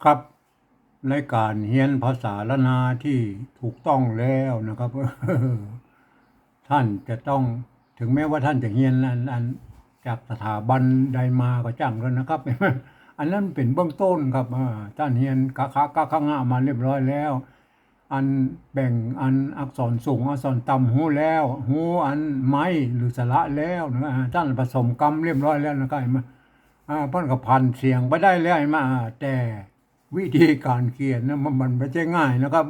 ครับในการเรียนภาษาละนาที่ถูกต้องแล้วนะครับ ท่านจะต้องถึงแม้ว่าท่านจะเรียนอันจากสถาบันใดมาก็จ้างแล้วนะครับ อันนั้นเป็นเบื้องต้นครับท่านเรียนกะงะมาเรียบร้อยแล้วอันแบ่งอันอักษรสูงอักษรต่ำหูแล้วหูอันไม้หรือสระแล้วนะท่านผสมกรรมเรียบร้อยแล้วนะครับเห็นไหมเพิ่นก็พันเสียงไปได้แล้วเห็นไหมแต่วิธีการเขียนนะมันไม่ใช่ง่ายนะครับ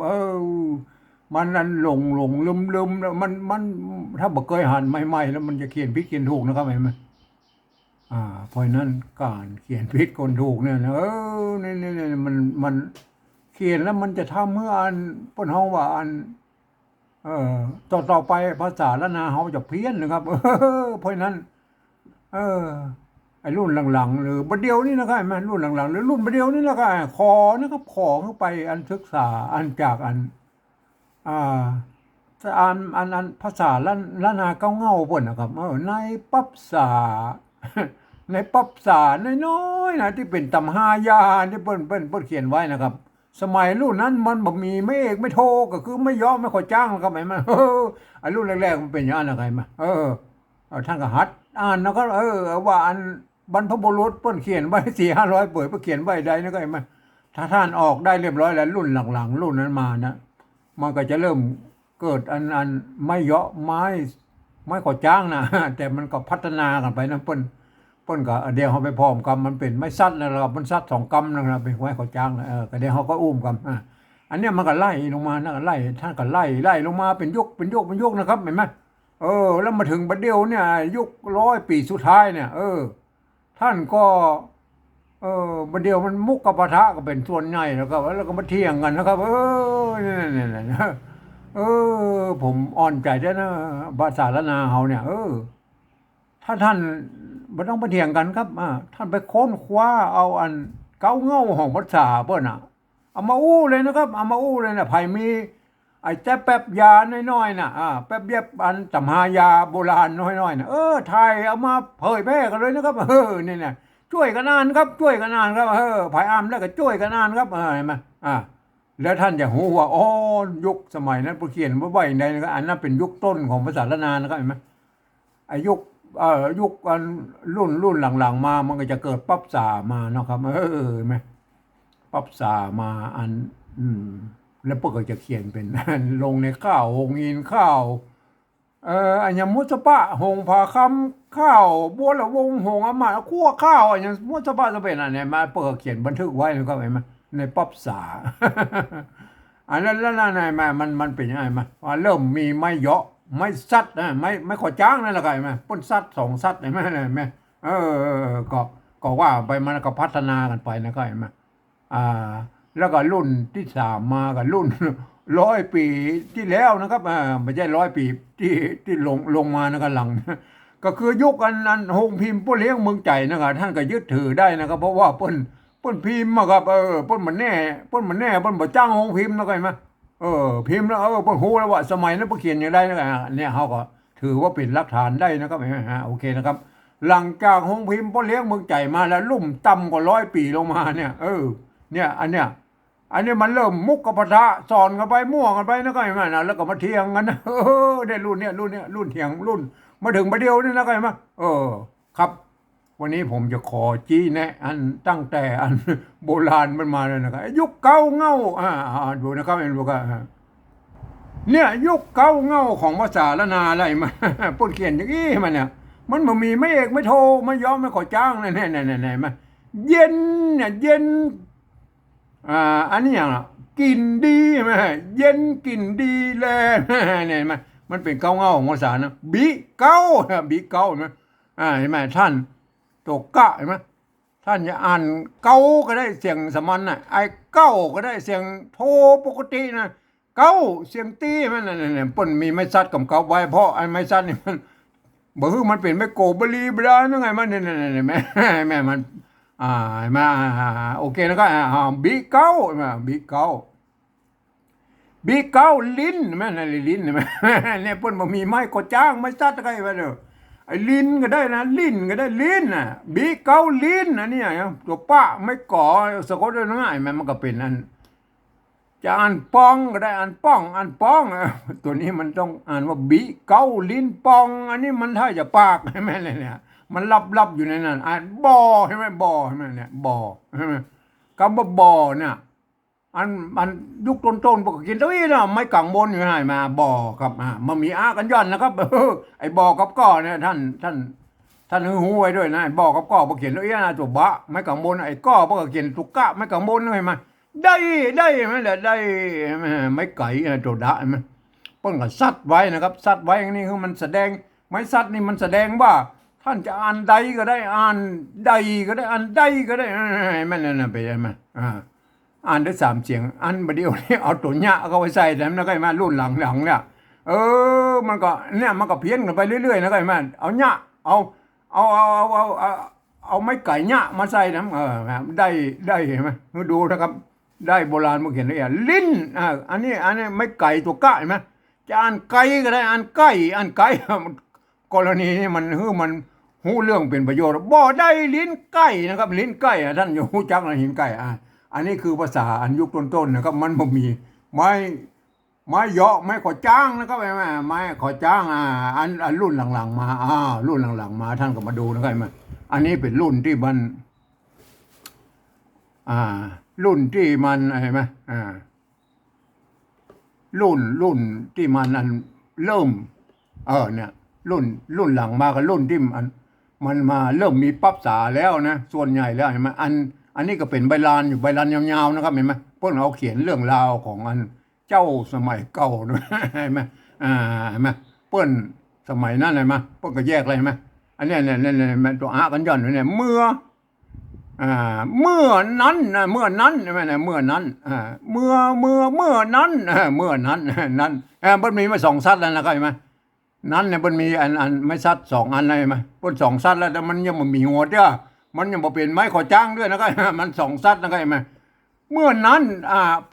มันนั้นหลงลืมแล้วมันถ้าบอกเคยหันใหม่ๆแล้วมันจะเขียนผิดเขียนถูกนะครับเห็นไหมเพราะนั้นการเขียนผิดคนถูกเนี่ยนะนี่มันเขียนแล้วมันจะทำเมื่ออันเปิ้นเฮาว่าอันเออต่อไปภาษาละนาเฮาจะเพี้ยนนะครับ เพราะนั้นเออไอ้รุ่นหลังๆหรือบัดเดียวนี่นะครับแม่รุ่นหลังๆหรือรุ่นบัดเดียวนี่แหละครับขอนะครับขอเข้าไปอันศึกษาอันจากอัน อ่าจะอ่านภาษาละนาเก้าเงาเพิ่นนะครับในปับษาในปับษาน้อยๆนะที่เป็นตำหายาที่เพิ่นเขียนไว้นะครับสมัยรุ่นนั้นมันบ่มีไม่เอกไม่โทก็คือไม่ยอมไม่ขอจ้างนะครับไหมมันไอ้รุ่นแรกๆมันเป็นอย่างนั้นนะครับมาท่านก็หัดอ่านนะครับว่าอันบรรพบุรุษเพิ่นเขียนไว้400-500เปิดเพิ่นเขียนไว้ได้นะครับมาถ้าท่านออกได้เรียบร้อยแล้วรุ่นหลังๆรุ่นนั้นมานะ มันก็จะเริ่มเกิดอันไม่เยาะไม่ก่อจ้างนะ แต่มันก็พัฒนากันไปนะเปิ้นก็เดี๋ยวเขาไปพร้อมกันมันเป็นไม่ซัดนะครับมันซัด2 กำนะครับเป็นไว้ก่อจ้างนะก็เดี๋ยวเขาก็อุ้มกันอันเนี้ยมันก็ไล่ลงมานะไล่ท่านก็ไล่ลงมาเป็นยกนะครับเห็นไหมแล้วมาถึงบัดเดียวเนี่ยยุค100 ปีสุดท้ายเนี่ยท่านก็บัดเดียวมันมุกกับปะทะก็เป็นส่วนใหญ่แล้วก็มาเที่ยงกันนะครับนี่ผมอ่อนใจได้นะภาษาละนาเฮาเนี่ยถ้าท่านไม่ต้องไปเถียงกันครับท่านไปค้นคว้าเอาอันเก้าเง่าของภาษาเปิ้นเอามาอู้เลยนะครับเอามาอู้เลยนะไผมีไอ้แจ๊บแป๊บยาน้อยๆน่ะแป๊บเย็บอันตำหายาโบราณน้อยๆน่ะไทยเอามาเผยแพร่กันเลยนะครับนี่นะช่วยกันนานครับช่วยกันนานครับไผอ้ำแล้วก็ช่วยกันนานครับเห็นไหมแล้วท่านจะหูว่ายุคสมัยนั้นผู้เขียนว่าไว้ในนะครับอันนั้นเป็นยุคต้นของภาษาละนานนะครับเห็นไหมไอ้ยุคอันรุ่นหลังๆมามันก็จะเกิดปั๊บสามาเนาะครับเห็นไหมปั๊บสามาอันแล้วพวกก็จะเขียนเป็นลงในข้าวหงอินข้าวอันยมุสปะหงผาคำข้าวบัวละวงหงอามาคั่วข้าวอันยมุสปะจะเป็นอันไหนมาเปิดเขียนบันทึกไว้นะครับเห็นไหมในป๊อปสา อันนั้นแล้วนั่นไงมันเป็นยังไงมาเริ่มมีไม่เยาะไม่ซัดนะไม่ขอจ้างนั่นแหละไงมาป้นซัด2 ซัดเห็นไหมก็ว่าไปมันก็พัฒนากันไปนะก็เห็นไหมแล้วก็รุ่นที่3มากับรุ่น100 ปีที่แล้วนะครับไม่ใช่100 ปีที่ลงมานะครับหลัง ก็คือยุคอันโฮงพิมพ์ป้นเลี้ยงเมืองใจนะครับท่านก็ยึดถือได้นะครับเพราะว่าป้นพิมพ์มาครับป้นมันแน่ป้นบ่จ้างโฮงพิมพ์นะก็เห็นไหมพิมพ์แล้วป้นฮู้แล้วว่าสมัยนั้นป้นเขียนอย่างไรนะเนี่ยเขาก็ถือว่าเป็นหลักฐานได้นะครับโอเคนะครับหลังจากโฮงพิมพ์ป้นเลี้ยงเมืองใจมาแล้วลุ่มต่ำกว่า100 ปีลงมาเนี่ยเนี่ยอันเนี้ยมันเริ่มมุกกับปะทะสอนกันไปมั่วกันไปนะก็เห็นไหมนะแล้วก็มาเถียงกันนะได้รุ่นเนี้ยรุ่นเถียงรุ่นมาถึงประเดียวนี่นะก็เห็นไหมครับวันนี้ผมจะขอจี้แนะอันตั้งแต่อันโบราณมันมาเลยนะครับยุคเก่าเง่าดูนะครับเห็นดูกันเนี่ยยุคเก่าเง่าของภาษาละนาอะไรมาพูดเขียนอย่างนี้มันเนี่ยมันบ่มีไม่เอกไม่โทไม่ยอมไม่ขอจ้างเนี่ยมาเย็นเนี่ยเย็นอันนี้อย่างกินดีไหมเย็นกินดีเลยเนี่ยมันเป็นเก้าเง่าของภาษานะบีเก้าเห็นไหมเห็นไหมท่านตัวกะเห็นไหมท่านจะอ่านเก้าก็ได้เสียงสมัญน่ะไอ้เก้าก็ได้เสียงโทปกตินะเก้าเสียงตีมันเนี่ยปนมีไม้ซัดกับเก้าไว้เพราะไอ้ไม้ซัดนี่มันบอกคือมันเป็นไม้โกบลีบดานั่งไงมันเนี่ยแม่มันมาโอเคนะครับบีเก้าลิ้นแม่นั่นลิ้นเนี่ยเพิ่นบ่มีไม้ก็จ้างไม่ซัดอะไรไปเด้อ ไอ้ลิ้นก็ได้นะลิ้นก็ได้ลิ้นน่ะบีเกาลิ้นนะเนี่ยตัวป้าไม่ก่อสะกดได้ง่ายมันก็เป็นอันจะอ่านป้องก็ได้อ่านป้องอ่านป้องตัวนี้มันต้องอ่านว่าบีเกาลิ้นปองอันนี้มันถ้าจะปากใช่ไหมเนี่ยมันลับอยู่ในนั้นอ่านบอใช่ไหมบอใช่ไหมเนี่ยบอใช่ไหมคำว่าบอเนี่ยอันยุคต้นๆปกติตัวนี้นะไม่กังวลอยู่ไหนมาบอครับมันมีอากันย้อนนะครับไอ้บอกับก้อเนี่ยท่านหูไว้ด้วยนะบอกับก้อปกติตัวนี้นะตัวบะไม่กังวลไอ้ก้อปกติตุกกะไม่กังวลเลยมาได้ไหมล่ะได้ไม่ไก่ตัวดะไหมเพิ่นก็ซัดไว้นะครับซัดไว้อย่างนี้คือมันแสดงไม่ซัดนี่มันแสดงว่าท่านจะอ่านใดก็ได้อ่านใดก็ได้อ่านใดก็ได้มันนั่นไปไหมอ่านได้3เสียงอันประเดี๋ยวนี้เอาตัวเนี้ยเข้าไปใส่แล้วก็มารุ่นหลังเนี่ยมันก็เนี่ยมันก็เพี้ยนกันไปเรื่อยๆนะก็มาเอาเนี้ยเอาไม้ไก่เนี้ยมาใส่นะได้เห็นไหมดูนะครับได้โบราณมาเขียนเลยลิ้นอันนี้ไม่ไก่ตัวก้าเห็นไหมจะอ่านไก่ก็ได้อ่านไก่กรณีนี้มันหูเรื่องเป็นประโยชน์บ่ได้ลิ้นไก่นะครับลิ้นไก่ท่านอยู่หูจักนะลิ้นไก่อันนี้คือภาษาอันยุคต้นๆนะครับมันบ่มีไม้เหาะไม้ขอจ้างนะครับไม้ขอจ้างอันรุ่นหลังๆมารุ่นหลังๆมาท่านก็มาดูนะครับอันนี้เป็นรุ่นที่มันรุ่นที่มันอะไรไหมรุ่นที่มันเริ่มเนี่ยรุ่นหลังมากับรุ่นที่มันมาเริ่มมีปั๊บษาแล้วนะส่วนใหญ่แล้วเห็นไหมอันนี้ก็เป็นใบลานอยู่ใบลานยาวๆนะครับเห็นไหมพวกเราเขียนเรื่องราวของเจ้าสมัยเก่าด้วยเห็นไหมเห็นไหมเปิ้นสมัยนั้นเห็นไหมเปิ้นก็แยกอะไรเห็นไหมอันนี้เนี่ยมันตัวกันย่อนเนี่ยเมื่อนั้นนะเมื่อนั้นใช่ไหมนะเมื่อนั้นเมื่อนั้นนั้นมันมีมา2 ซัดแล้วนะก็เห็นไหมนั้นเนี่ยมันมีอันไม่ซัด2 อันเลยไหมพ้น2 ซัดแล้วแต่มันยังมันมีหัวเด้อมันยังบ่เป็นไม้ขอจ้างด้วยนะก็มัน2 ซัดนะก็เห็นไหมเมื่อนั้น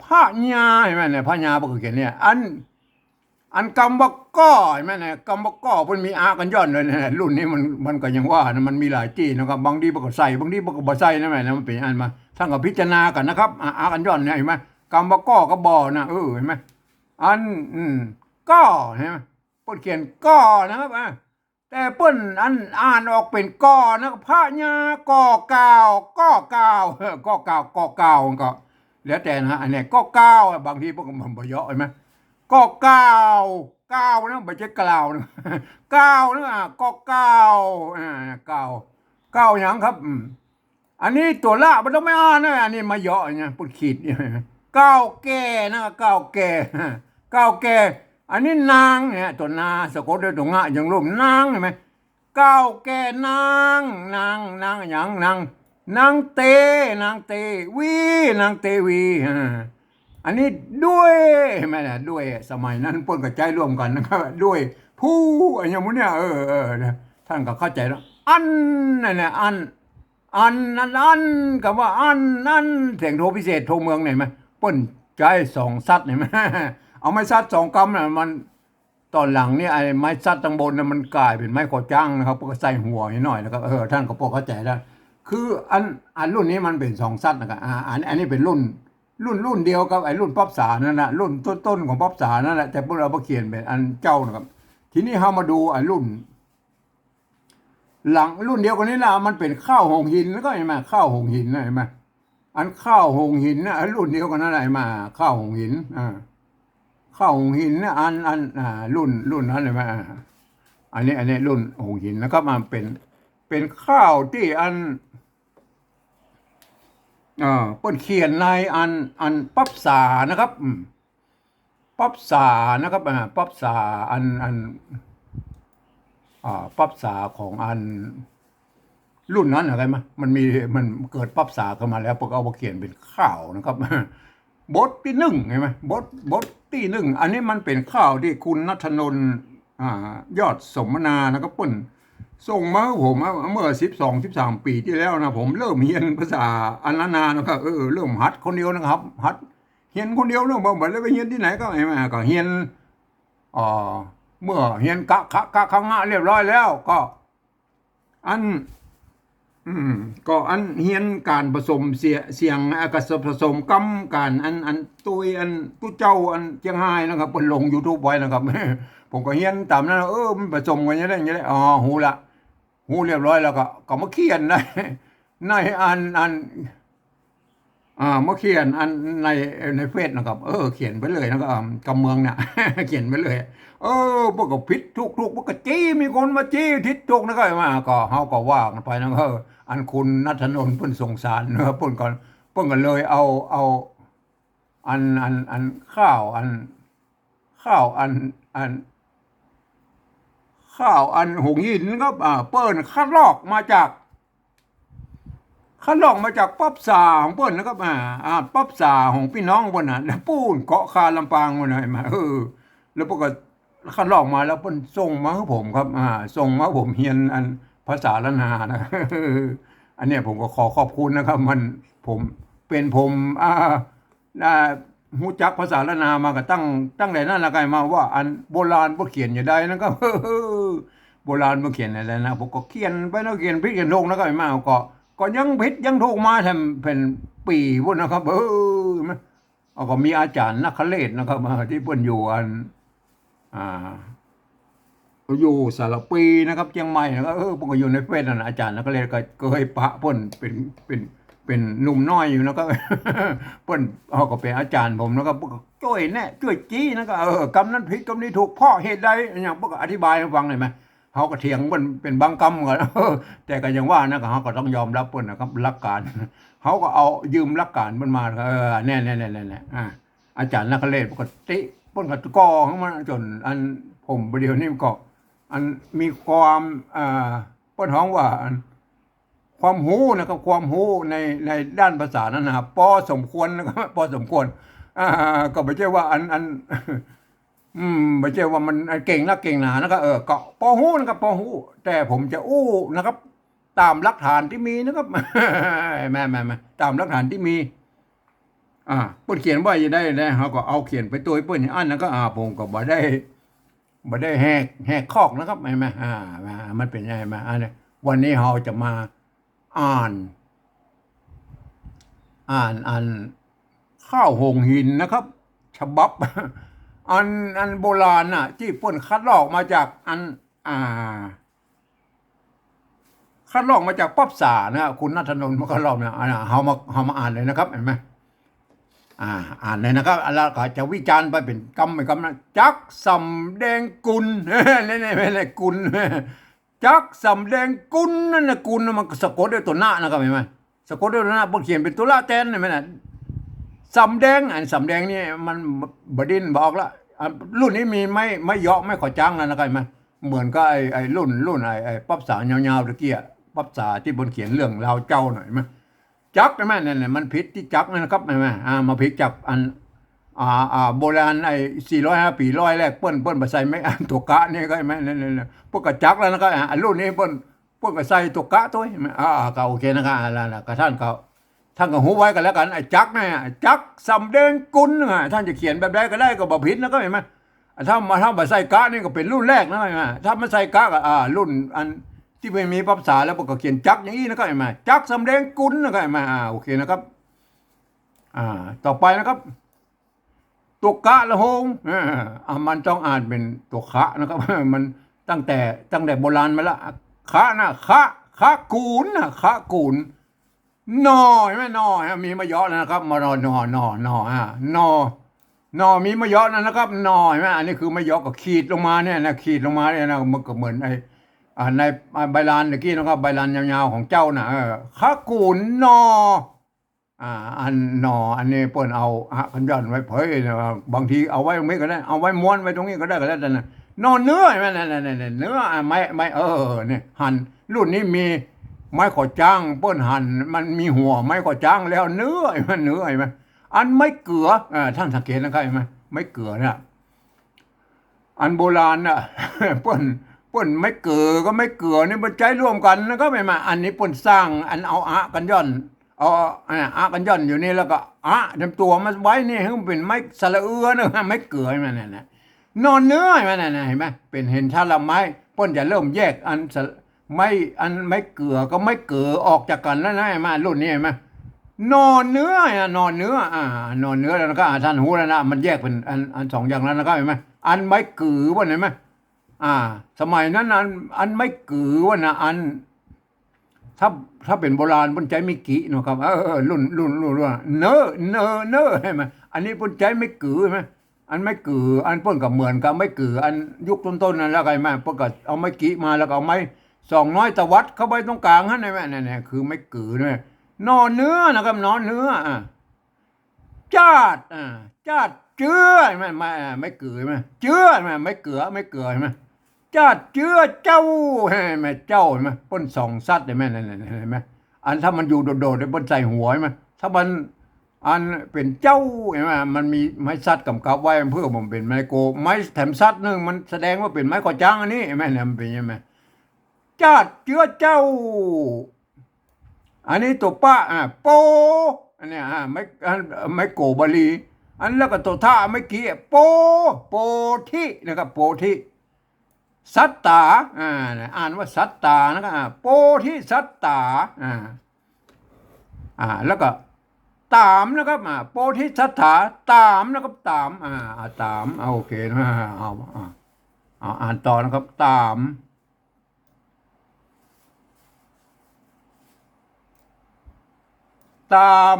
พระญาเห็นไหมเนี่ยพระญาปกติเนี่ยอันกำว่าก้อเห็นไหมเนี่ยกำว่าก้อมันมีกันย้อนเลยนะรุ่นนี้มันก็ยังว่านะมันมีหลายจี้นะครับบางทีมันก็ใส่บางทีมันก็บ่ใส่นะแม่นะมันเป็นอันมาท่านก็พิจารณากันนะครับกันย้อนเนี่ยเห็นไหมกำว่าก้อก็บ่นะเห็นไหมอันก้อเห็นไหมเปิ้นเขียนก้อนะครับแต่เปิ้นอ่านออกเป็นก้อนะพระญาก้อเก่าก็แล้วแต่นะอันนี้ก็บางทีพวกมันบ่เยอะเห็นไหมก็ก้าวนะไม่ใช่กล่าวนะก้าวนะก็ก้าวอย่างครับอันนี้ตัวละมันต้องไม่อ่านนะอันนี้มาเยอะเนี่ยปุดขีดเนี่ยก้าวแก่นะก้าวแก่อันนี้นางเนี่ยตัวนาสะกดด้วยตัวงะอย่างรูปนางเห็นไหมก้าวแก่นางอย่างนางเตวีนางเตวีอันนี้ด้วยไหมนะด้วยสมัยนั้นเปิ้นก็ใจร่วมกันนะครับด้วยผู้อย่างนี้เนี่ยท่านก็เข้าใจแล้วอันนั่นแหละอันกับว่าอันเสียงโทพิเศษโทเมืองเนี่ยไหมเปิ้นใจ2 ซัดเนี่ยไหมเอาไม้ซัด2 กำน่ะมันตอนหลังนี่ไอ้ไม้ซัดตางบนน่ะมันกลายเป็นไม้ขอจ้างนะครับก็ใส่หัวนิดหน่อยนะครับท่านก็พอเข้าใจแล้วคืออันรุ่นนี้มันเป็น2 ซัดนะครับอันนี้เป็นรุ่นเดียวกับไอ้รุ่นป๊อปสานั่นนะรุ่นต้นของป๊อปสานั่นแหละแต่พวกเราเขียนเป็นอันเจ้านะครับทีนี้เรามาดูไอ้รุ่นหลังรุ่นเดียวกันนี้ละมันเป็นข้าวหงหินแล้วก็เห็นไหมข้าวหงหินเห็นไหมอันข้าวหงหินนะรุ่นเดียวกันนั่นแหละมาข้าวหงหินข้าวหงหินนะรุ่นนั้นเห็นไหมอันนี้รุ่นหงหินแล้วก็มาเป็นข้าวที่เปิ้นเขียนในอันปั๊บษานะครับปั๊บษานะครับปั๊บษาปั๊บษาของรุ่นนั้นอะไรมั้ยมันเกิดปั๊บษาขึ้นมาแล้วพวกเอามาเขียนเป็นข้าวนะครับบทที่1เห็นไหมบทที่1อันนี้มันเป็นข้าวที่คุณณัฐนนท์ยอดสมนานะครับเปิ้นส่งมาผมเมื่อ12-13 ปีที่แล้วนะผมเริ่มเรียนภาษาอันนานะครับเริ่มหัดคนเดียวนะครับหัดเรียนคนเดียวเนาะบ่ได้ไปเรียนที่ไหนก็เรียนเมื่อเรียนกะครั้งเรียบร้อยแล้วก็ อันก็อันเฮียนการผสมเสียงกระผสมกำการอันตุยอันตุเจ้าอันเชียงไฮ้นะครับเพิ่นลง YouTube ไว้นะครับ ผมก็เฮียนตามนั้นมันผสมกันอย่างนี้อ๋อหูละหูเรียบร้อยแล้วก็มาเขียนในอันมาเขียนอันในเฟซนะครับเขียนไปเลยนะครับกำเมืองเนี่ย เขียนไปเลยพวกก็ผิดทุกพวกก็จี้มีคนมาจี้ทิศทุกนะครับมาก็เฮาก็ว่ากันไปนะครับอันคุณณัฐนนท์เพิ่นสงสารนะครับเพิ่นก็เลยเอาอันข้าวข้าวอันหงหินครับเปิ้นคัดลอกมาจากป๊อบสาของเปิ้นนะครับป๊อบสาของพี่น้องเปิ้นน่ะแล้วปูนเกาะคาลำปางเพิ่นน่ะมาแล้วพวกก็คัดลอกมาแล้วเปิ้นส่งมาให้ผมครับส่งมาให้ผมเรียนอันภาษาล้านนานะ อันเนี้ยผมก็ขอขอบคุณนะครับผมผมรู้จักภาษาล้านนามาก็ตั้งแต่นั้นและกันมาว่าอันโบราณบ่เขียนอยู่ได้นะครับ โบราณบ่เขียนอะไรนะผมก็เขียนไปแล้วเขียนผิดเขียนถูกแล้วก็มาก็ยังผิดยังถูกมาแทบเป็นปีพุ่นนะครับก็มีอาจารย์นักเขศนะครับที่เพิ่นอยู่อ่าอยู่สระปีนะครับเชียงใหม่นะครับผมก็อยู่ในเฟซนั่นอาจารย์นักเขศก็เคยปะเพิ่นเป็นหนุ่มน้อยอยู่นะครับ เพิ่นเขาก็เป็นอาจารย์ผมนะครับช่วยแน่ช่วยจี้นะครับกำนั้นผิดกำนี้ถูกเพราะเหตุใดอย่างพวกอธิบายให้ฟังหน่อยไหมเขาก็เถียงมันเป็นบางกรรมกัน แต่ก็ยังว่านะเขาก็ต้องยอมรับเพิ่นนะครับหลักการ เขาก็เอายืมหลักการมันมาแน่อาจารย์นักเรียนปกติเพิ่นก็ก่อของมันจนอันผมประเดี๋ยวนี้ก็อันมีความเพิ่นฮ้องว่าความรู้นะครับความรู้ในด้านภาษานั้นนะครับพอสมควรนะครับพอสมควรก็ไม่ใช่ว่าอัน ไม่ใช่ว่ามันเก่งนักเก่งหนานะครับก็พอฮู้นะครับพอฮู้แต่ผมจะอู้นะครับ ตามหลักฐานที่มีนะครับ แม่ตามหลักฐานที่มีเพิ่นเขียนไว้จะได้เขาก็เอาเขียนไปตัวเพิ่นอันนั้นก็ผมก็บ่ได้แหกคอกนะครับแม่มันเป็นยังไงมาอันนี้วันนี้เราจะมาอ่านข้าวหงหินนะครับฉบับ อันโบราณน่ะที่เพิ่นคัดลอกมาจากคัดลอกมาจากป๊อบสานะคุณณัฐนนท์มาคัดลอกเนี่ยเฮามาอ่านเลยนะครับเห็นไหมอ่านเลยนะครับแล้วก็จะวิจารณ์ไปเป็นกรรมเป็นกรรมนะจักสำแดงกุล นี่ไม่ใช่กุล จักสำแดงกุลนั่นน่ะกุลมันสะกดด้วยตัวหน้านะครับเห็นไหมสะกดด้วยตัวหน้าบ่เขียนเป็นตัวละแทนเห็นไหมน่ะสำแดงสำแดงนี่มันบดินบอกละรุ่นนี้มีไม่เยาะไม่ขอจ้างแล้วนะครับเห็นไหมเหมือนก็ไอ้รุ่นไอ้ป๊อบสายาวๆตะกี้ป๊อบสาที่บนเขียนเรื่องราวเจ้าหน่อยไหมจักใช่ไหมเนี่ยมันผิดที่จักนะครับใช่ไหมมาผิดจักโบราณไอ้405 ปีร้อยแรกเปิ้นมาใส่ไม่ตัวกะนี่ก็ใช่ไหมเนี่ยพวกกระจักแล้วนะครับรุ่นนี้เปิ้นก็ใส่ตัวกะตัวใช่ไหมก็โอเคนะครับแล้วก็ท่านก็หูไว้กันแล้วกันไอ้จักเนี่ยจักสำแดงกุลท่านจะเขียนแบบใดก็ได้ก็บ่ผิดนะก็เห็นไหมถ้ามาใส่กะนี่ก็เป็นรุ่นแรกนะเห็นไหมถ้ามาใส่กะก็รุ่นอันที่ไม่มีภาษาแล้วก็เขียนจักอย่างนี้นะครับเห็นไหมจักสำแดงกุลนะครับเห็นไหมโอเคนะครับต่อไปนะครับตัวกะละหงมันต้องอ่านเป็นตัวคะนะครับ มันตั้งแต่โบราณมาแล้วคะนะคะกูลนะคะกูลนอใช่ไหมนอมีมะยอนะครับมานอนอมีมะยอนะครับนอใช่ไหมอันนี้คือมะยอก็ขีดลงมาเนี่ยนะขีดลงมาเนี่ยนะมันก็เหมือนในใบลานเมื่อกี้นะครับใบลานยาวๆของเจ้าน่ะคะกูลนออันนออันนี้เปิ้นเอาขันย้อนไว้เผยบางทีเอาไว้ตรงนี้ก็ได้เอาไว้ม้วนไว้ตรงนี้ก็ได้ก็แล้วแต่นะนอนเนื้อใช่ไหมเนี่ยเนื้อไม่เนี่ยหั่นรุ่นนี้มีไม้ขอจ้างเปิ้นหั่นมันมีหัวไม้ขอจ้างแล้วเนื้อเห็นไหมอันไม่เกลือท่านสังเกตนะครับเห็นไหมไม่เกลือเนี่ยอันโบราณน่ะ เปิ้นไม่เกลือก็ไม่เกลือนี่มันใจร่วมกันนะก็ไม่มาอันนี้เปิ้นสร้างอันเอากันย่อนเอากันย่อนอยู่นี่แล้วก็ทำตัวมาไว้นี่ให้มันเป็นไม้สระเอือนะไม่เกลือมันนอนเนื้อมันเห็นไหมเป็นเห็นถ้าละไม้เปิ้นจะเริ่มแยกอัน ไม่อันไม่เกลือก็ไม่เกลือออกจากกันแล้วนะไอ้มารุ่นนี้เห็นไหมนอนเนื้ออ่ะนอนเนื้อ นอนเนื้อแล้วก็ท่านหูแล้วนะมันแยกเป็นอันสองอย่างแล้วนะครับเห็นไหมอันไม่เกลือว่าเห็นไหมอ่า สมัยนั้นอันไม่เกลือว่านะอัน ถ้าถ้าเป็นโบราณปุ้นใจไม่กี่นะครับรุ่นเนอใช่ไหมอันนี้ปุ้นใจไม่กือใช่ไหมอันไม่กืออันปุ้นกับเหมือนกับไม่กืออันยุคต้นๆนั่นแล้วไงแม่ปุ้นก็เอาไม้กี่มาแล้วก็เอาไม้ส่องน้อยตะวัดเข้าไปตรงกลางนั่นไงแม่เนี่ยคือไม่กือเนี่ยนอนเนื้อนะครับนอนเนื้อจาดจาดเจื้อใช่ไหมไม่กือใช่ไหมเจื้อใช่ไหมไม่เกลือใช่ไหม จ้าเจื้อเจ้าเห็นไหมเจ้าเห็นไหมป้นสองซัดเห็นไหมนั่นเห็นไหมอันถ้ามันอยู่โดดๆในป้นใส่หัวเห็นไหมถ้ามันอันเป็นเจ้าเห็นไหมมันมีไม้ซัดกำกับไว้เพื่อมันเป็นไม้โกไม้แถมซัดนึงมันแสดงว่าเป็นไม้ก่อจ้างอันนี้เห็นไหมเนี่ยมันเป็นยังไงจ้าเจื้อเจ้าอันนี้ตัวป้าโปอันนี้ไม่โกบาลีอันแล้วก็ตัวท่าไม่กี้โปที่นะครับโปที่สัตตาอ่านว่าสัตตานะครับโพธิสัตตาแล้วก็ตามนะครับโพธิสัตตาตามนะครับตามตามโอเคนะเอาอ่านต่อนะครับตามตาม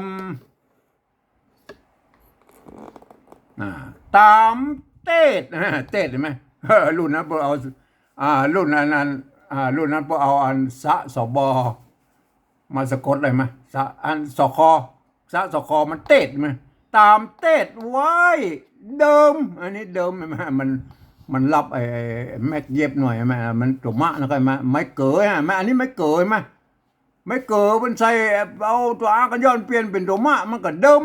ตามเต้เต้เห็นไหมรุ่นนั้นพวกเอารุ่นนั้นรุ่นนั้นพวกเอาอันสะสบมาสะกดเลยไหมสะอันสคสะสคมันเต้ไหมตามเต้ไว้เดิมอันนี้เดิมมันรับไอ้แม็กเย็บหน่อยไหมมันตัวมะนะครับไม่เก๋ไหมอันนี้ไม่เก๋ไหมไม่เก๋มันใส่เอาตัวอากันย้อนเปลี่ยนเป็นตัวมะมันก็เดิม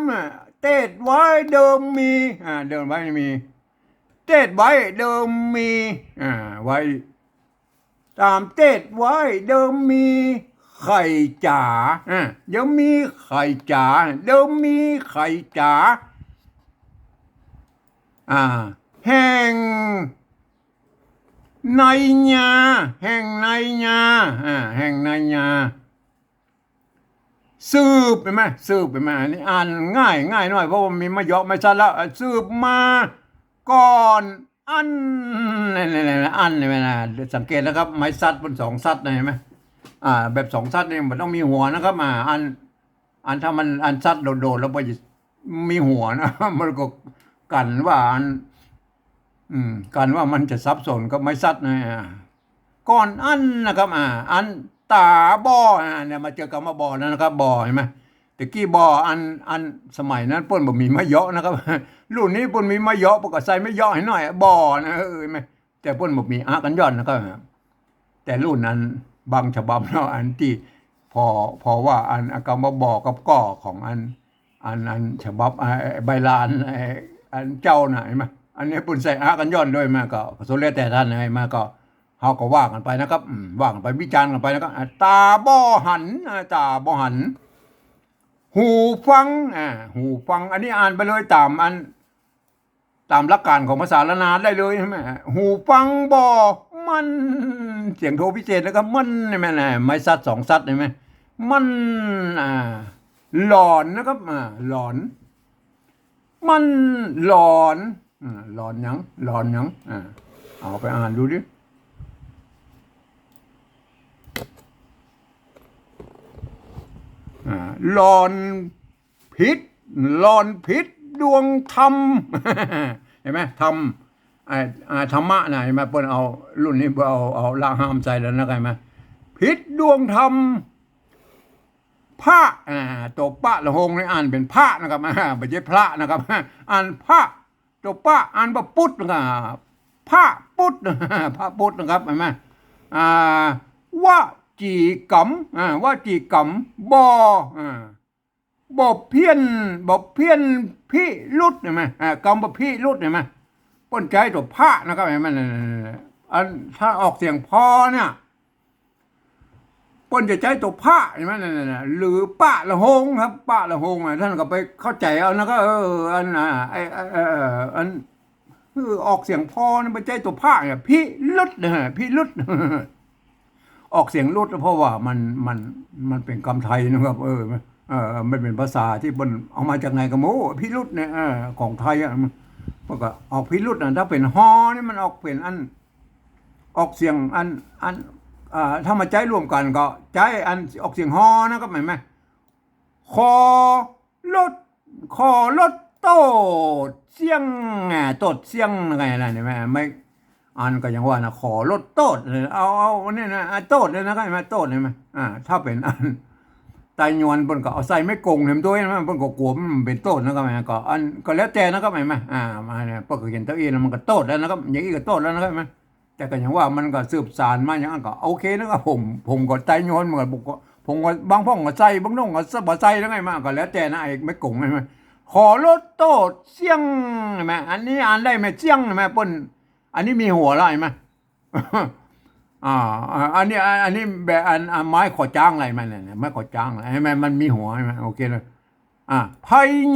เต้ไว้เดิมมีเดิมไว้มีเต้ไว้เดิมมีไว้ตามเต้ไว้เดิมมีไข่จ๋าเดี๋ยวมีไข่จ๋าเดิมมีไข่จ๋าแห่งในญาแห่งในญาแห่งในญาสืบไปไหมสืบไปไหมอันนี้อ่านง่ายหน่อยเพราะว่ามีมาเยอะไม่ชัดแล้วสืบมาก่อนอันอันนี่นะสังเกตนะครับไม้ซัดบนสองซัดเห็นไหมแบบสองซัดนี่มันต้องมีหัวนะครับอันถ้ามันอันซัดโดดแล้วไปมีหัวนะมันก็กันว่ากันว่ามันจะซับซ้อนก็ไม้ซัดนะก่อนอันนะครับอันตาบอเนี่ยมาเจอกับมาบอนะครับบอเห็นไหมตะกี้บออันสมัยนั้นป้นบ่มีมะเยาะนะครับรุ่นนี้ป้นมีมะเยาะปกติใส่มะเยาะให้หน่อยบอนะเห็นไหมแต่ป้นบ่มีกันย้อนนะครับแต่รุ่นนั้นบางฉบับเนาะอันที่พอว่าอันกำมาบอกกับก่อของอันฉบับใบลานอันเจ้าน่ะเห็นไหมอันนี้ป้นใส่กันย้อนด้วยมาก็สุดแล้วแต่ท่านให้มาก็เขาก็ว่ากันไปนะครับว่ากันไปวิจารณ์กันไปนะครับตาบ่หันตาบ่หันหูฟังหูฟังอันนี้อ่านไปเลยตามหลักการของภาษาละนาได้เลยใช่ไหมหูฟังบ่มันเสียงโทพิเศษแล้วก็มันใช่ไหมไม่ซัดสองซัดใช่ไหมมันหลอนนะครับหลอนมันหลอนหลอนยังเอาไปอ่านดูดิหลอนพิษดวงธรรมเห็นไหมธรรมธรรมะนะเห็นไหมเปิ้นเอารุ่นนี้เอาละห้ามใส่แล้วนะไงไหมพิษดวงธรรมพระตัวพระละหงนี่อ่านเป็นพระนะครับไม่ใช่พระนะครับอ่านพระตัวพระอ่านว่าพุทธนะครับพระพุทธนะครับเห็นไหมว่าจีกรรมบ่เพี้ยนพิรุษเห็นไหมกรรมบ่พิรุษเห็นไหมป้นใจตัวพระนะครับเห็นไหมอันถ้าออกเสียงพอเนี่ยป้นจะใจตัวพระเห็นไหมหรือปะละหงครับปะละหงท่านก็ไปเข้าใจเอานะก็อันออกเสียงพอนี่เป็นใจตัวพระเนี่ยพิรุษ ออกเสียงรุดเพราะว่ามันเป็นคำไทยนะครับมันเป็นภาษาที่มันเอามาจากไหนก็โม้พิรุษเนี่ยของไทยมันก็ออกพิรุษถ้าเป็นฮอนี่มันออกเป็นอันออกเสียงอันถ้ามาใจรวมกันก็ใจอันออกเสียงฮอนะครับเห็นไหมคอรถคอรถโตดเสียงโตดเสียงไงนะเนี่ยไม่อันก็ยังว่านะขอรถโตดเลยเอาเนี่ยนะโตดเลยนะก็เห็นไหมโตดเห็นไหมถ้าเป็นอันไตยวนบนก็เอาใส่ไม่กงเห็นตัวนะบนก็กลัวมันเป็นโตดนะครับก็อันก็แล้วแต่นะครับเห็นไหมมาเนี่ยพวกเห็นตัวเองมันก็โตดแล้วนะครับอย่างนี้ก็โตดแล้วนะครับเห็นไหมแต่ก็อย่างว่ามันก็สืบสานมาอย่างนั้นก็โอเคนะครับผมก็ไตยวนเหมือนผมก็บางพ่องก็ใส่บางน้องก็บ่ใส่แล้วไงมาก็แล้วแต่นะไอ้ไม่กงใช่ไหมขอรถโตดเสียงใช่ไหมอันนี้อ่านได้ไหมเสียงใช่ไหมปนอันนี้มีหัวแล้วใช่ไหมอันนี้แบบอันไม้ขอจ้างอะไรมันเนี่ยไม้ขอจ้างอะไรใช่ไหมมันมีหัวใช่ไหมโอเคเลยไพ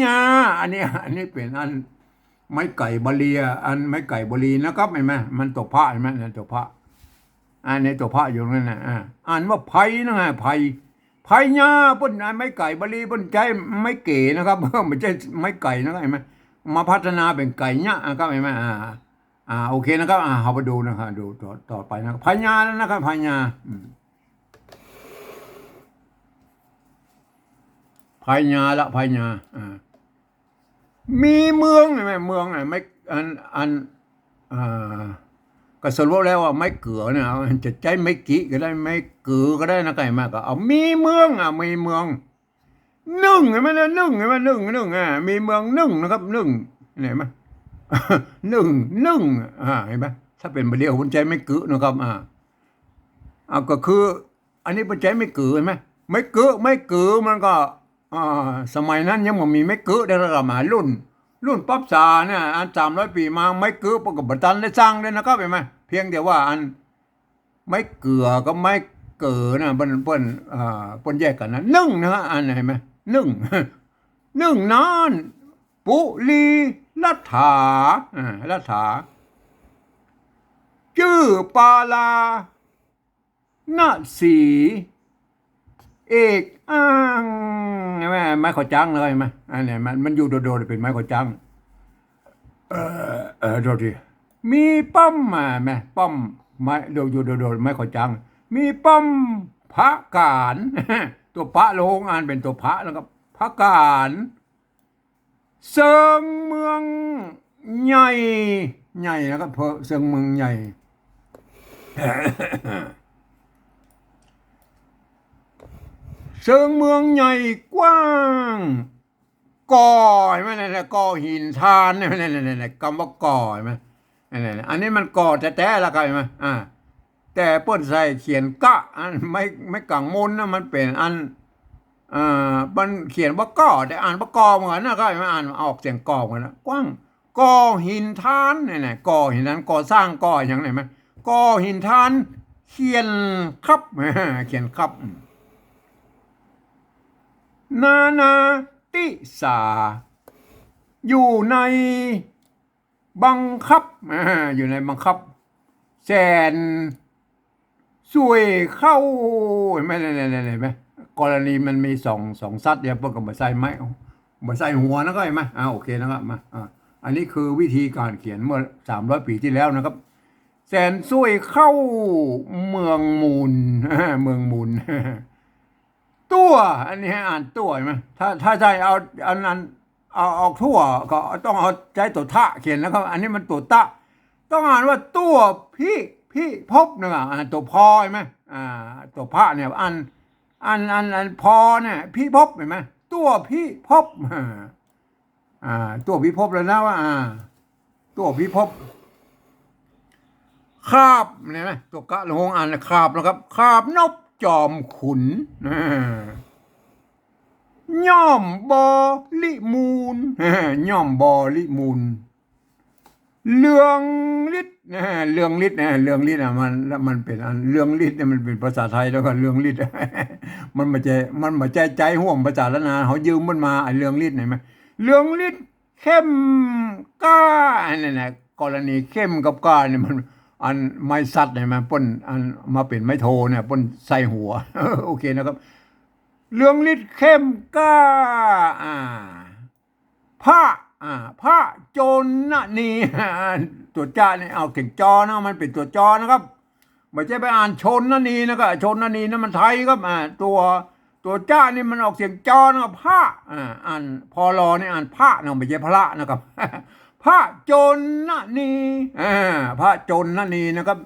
ญาอันนี้เป็นอันไม้ไก่บาลีอันไม้ไก่บาลีนะครับเห็นไหมมันตัวพระเห็นไหมเนี่ยตัวพระอันนี้ตัวพระอยู่นั่นนะอ่านว่าไพนะไงไพญาปุ่นไม้ไก่บาลีปุ่นใจไม่เก๋นะครับไม่ใช่ไม้ไก่นะครับเห็นไหมมาพัฒนาเป็นไก่เนี่ยครับเห็นไหมโอเคนะครับเราไปดูนะครับดูต่อไปนะพญานะครับพญาพญาละพญามีเมืองไหมเมืองไหนไม่ก็สรุปแล้วว่าไม่เกือเนี่ยจะใจไม่กี่ก็ได้ไม่เกือก็ได้นะไก่มากก็เอามีเมืองมีเมืองนึ่งเห็นไหมเนี่ยนึ่งเห็นไหมนึ่งมีเมืองนึ่งนะครับนึ่งเห็นไหมหนึ่งเห็นไหมถ้าเป็นบาลีคนใจไม่กือนะครับก็คืออันนี้เป็นใจไม่กือเห็นไหมไม่กือมันก็สมัยนั้นยังไม่มีไม่กือได้ระดับมารุ่นปั๊บซาเนี่ยอัน300 ปีมาไม่กือปกติบัตันได้สร้างเลยนะครับเห็นไหมเพียงแต่ว่าอันไม่เกือก็ไม่เกือนะเปิ้นแยกกันนะนึ่งนะฮะอันเห็นไหมนึ่งนานปุลีรัฐาชื่อปาลานาสีเอกไม้ขอจังเลยไหมอันนี้มันอยู่โดดๆเป็นไม้ขอจังโดดดิมีป้อมไหมป้อมไม้อยู่โดดไม้ขอจังมีป้อมพระการตัวพระโลงอ่านเป็นตัวพระแล้วก็พระการเซิงเมืองใหญ่นะครับเซิงเมืองใหญ่ เซิงเมืองใหญ่กว้างก่อเห็นไหมเนี่ยก่อหินทานเนี่ยคำว่าก่อเห็นไหมอันนี้มันก่อแท้ๆแล้วกันเห็นไหมแต่เปิ้นใส่เขียนกะอันไม่กังมนนะมันเป็นอันมันเขียนว่าก่อแต่อ่านว่ากอเหมือนนะก็ไม่อ่านออกเสียงก่อเหมือนนะกว้างก่อหินทานเนี่ยก่อหินทานก่อสร้างก่ออย่างไหนไหมก่อหินทานเขียนครับเขียนครับนาติสาอยู่ในบังคับอยู่ในบังคับแสนสวยเข้าเห็นไหมกรณีมันมีสองซัดเนี่ยพวกกับมาใส่ไม้มาใส่หัวนะก็เห็นไหมโอเคนะครับมาอันนี้คือวิธีการเขียนเมื่อ300 ปีที่แล้วนะครับแสนสวยเข้าเมืองมูลเมืองมูลตัวอันนี้ให้อ่านตัวเห็นไหมถ้าใจเอาอันนั้นเอาทั่วก็ต้องเอาใจตัวทะเขียนแล้วก็อันนี้มันตัวตะต้องอ่านว่าตัวพี่พบนะตัวพอเห็นไหมตัวพระเนี่ยอันพอเนี่ยพี่พบเห็นไหมตัวพี่พบตัวพี่พบแล้วนะว่าตัวพี่พบคาบเห็นไหมตัวกะลงอ่านคาบนะครับคาบนบจอมขุนย่อมบอลิมูลย่อมบอลิมูลเรืองฤทธิ์เรืองฤทธิ์มันเป็นเรืองฤทธิ์เนี่ยมันเป็นภาษาไทยแล้วก็เรืองฤทธิ์มันมาใจห่วงภาษาละนาเขายืมมันมาเรืองฤทธิ์เห็นไหมเรืองฤทธิ์เข้มกล้าเนี่ยกรณีเข้มกับกล้าเนี่ยมัน อันไม้สัตว์เนี่ยมันป้นอันมาเป็นไม้โทเนี่ยป้นใส่หัว โอเคนะครับเรื่องฤทธิ์เข้มกล้าอ่าพระพระโจรนะนี่ตัวจ้าเนี่ยเอาถึงจอนะมันเป็นตัวจอนะครับไม่ใช่ไปอ่านชนนะนี่นะครับชนนะนี่นะมันไทยครับตัวจ้านี่มันออกเสียงจอนะครับพระอ่านพอรอนี่อ่านพระนะไม่ใช่พระนะครับ พระโจรนะนี่พระโจรนะนี่นะครับ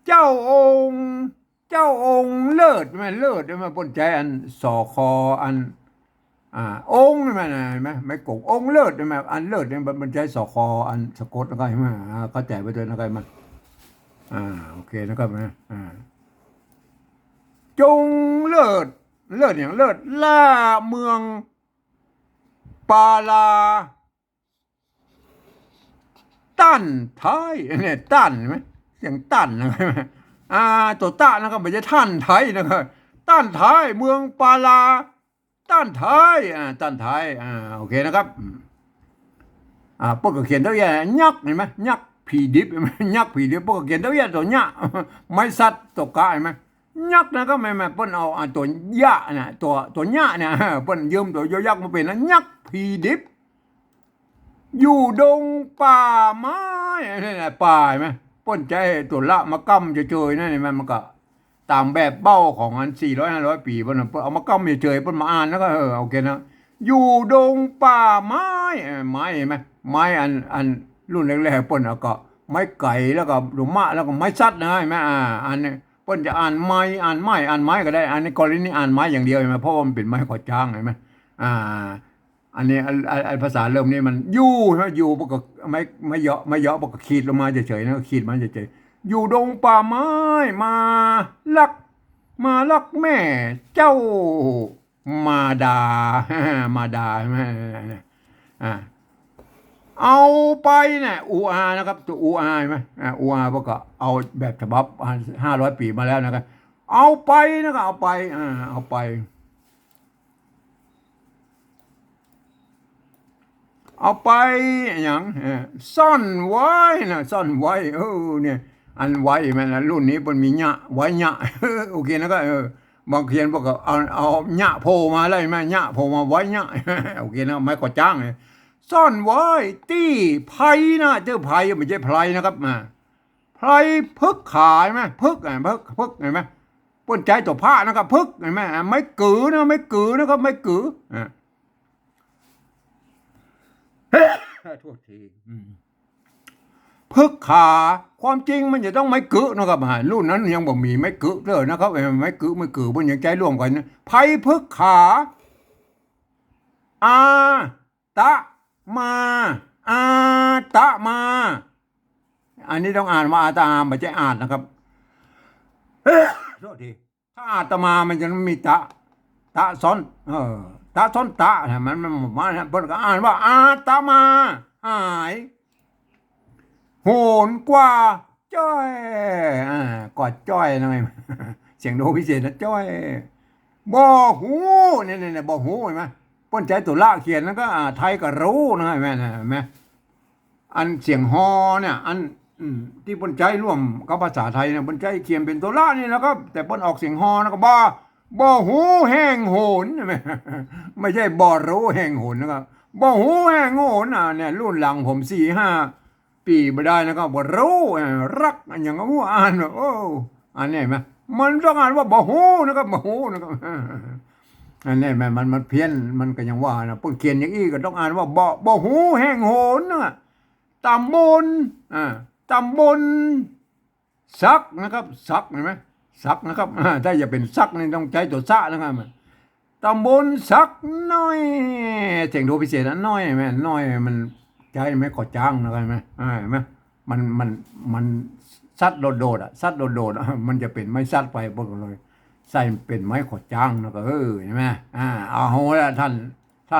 เจ้าองค์เลิศไหมเลิศไหมปนใจอันสอคออันองค์มันเห็นไหมไม่กงองค์เลิศใช่ไหมอันเลิศเนี่ยมันใช้สอคออันสะกดนะครับเห็นไหมเข้าใจไปด้วยนะครับมันโอเคนะครับนะจงเลิศอย่างเลิศล่าเมืองปาลาตั้นท้ายเนี่ยตั้นเห็นไหมเสียงตั้นนะครับตัวต้านะครับไม่ใช่ท่านไทยนะครับต้านท้ายเมืองปาลาต้านท้ายต้านท้ายโอเคนะครับพวกก็เขียนตัวอย่างยักษ์เห็นไหมยักษ์ผีดิบเห็นไหมยักษ์ผีดิบพวกก็เขียนตัวอย่างตัวเนี้ยไม่สัตว์ตัวกะเห็นไหมยักษ์นะก็ไม่เปิ้นเอาตัวยะนะตัวเนี้ยเนี่ยเปิ้นยืมตัวยักษ์มาเป็นนะยักษ์ผีดิบอยู่ดงป่าไม้นี่แหละป่าเห็นไหมป้นใจตัวละมากำเฉยๆนั่นเห็นไหมมันก็ตามแบบเบ้าของอัน400-500 ปีป้นเอามากำเฉยๆป้นมาอ่านแล้วก็โอเคนะอยู่ดงป่าไม้เห็นไหมไม้อันรุ่นแรกๆป้นแล้วก็ไม้ไก่แล้วก็หลุมมะแล้วก็ไม้ซัดนะเห็นไหมอันนี้ป้นจะอ่านไม้ก็ได้อันนี้กรณีอ่านไม้อย่างเดียวเห็นไหมเพราะว่ามันเป็นไม้ขอจ้างเห็นไหมอันนี้ภาษาเริ่มนี้มันยู่ใช่ไหมยู่ปกไม่เยาะปกขีดลงมาเฉยๆนะขีดมันเฉยๆอยู่ดงป่าไม้ลักแม่เจ้ามาดาใช่ไหมเอาไปเนี่ยนะครับตัวใช่ไหมพวกก็เอาแบบฉบับ500 ปีมาแล้วนะครับเอาไปนะครับเอาไปอย่างซ่อนไว้เนี่ยอันไว้มันรุ่นนี้มันมีหยะไว้หยะโอเคนะก็บางเขียนพวกก็เอาหยะโผล่มาเลยไหมหยะโผล่มาไว้หยะโอเคนะไม่ก็จ้างซ่อนไว้ตี้ไผ่นะเจอไผ่ไม่ใช่ไพรนะครับไพรพึกขายไหมพึกเห็นไหมป้นใจตัวผ้านะครับพึกเห็นไหมไม่กือนะครับไม่กือโทษทีพึกขาความจริงมันจะต้องไม่กึนะครับรุ่นนั้นยังบ่มีไม่กึเลยนะครับไม่กึมันยังใจร่วมกันนะไผ่พึกขาตะมาอันนี้ต้องอ่านว่าอาตาไม่ใช่อ่านนะครับโทษทีถ้าอาตมามันจะมีตะซ้อนตาซ้อนตาเนี่ยมันมาเพิ่นก็อ่านว่าอาตมาหายโหนกว่าจ้อยกอดจ้อยหน่อยเสียงโดพิเศษนะจ้อยบ่หูเนี่ยบ่หูเห็นไหมป้นใจตุละเขียนแล้วก็ไทยก็รู้นะเห็นไหมอันเสียงฮอเนี่ยอันที่ป้นใจร่วมกับภาษาไทยเนี่ยป้นใจเขียนเป็นตุละนี่นะครับแต่ป้นออกเสียงฮอนะก็บ่หูแห้งโหนใช่ไหมไม่ใช่บ่รู้แห้งโหนนะครับบ่หูแห้งโหนเนี่ยรุ่นหลังผม4-5 ปีไม่ได้นะครับบ่รู้รักอย่างก็ว่าอ่านโอ้อันนี้ไหมมันต้องอ่านว่าบ่หูนะครับอันนี้มันเพี้ยนมันก็ยังว่านะพวกเขียนอย่างอี้ก็ต้องอ่านว่าบ่หูแห้งโหนนะตำบลซักนะครับซักเห็นไหมซักนะครับถ้าจะเป็นซักนี่ต้องใช้ตัวซะนะครับตำบลซักน้อยเสียงโทพิเศษนะน้อยไหมน้อยมันใจไม่ขอจ้างนะครับไหมเห็นไหมมันซัดโดดซัดโดดมันจะเป็นไม่ซัดไปพวกเลยใส่เป็นไม้ขอจ้างนะก็เห็นไหมเอาโหแล้วท่าน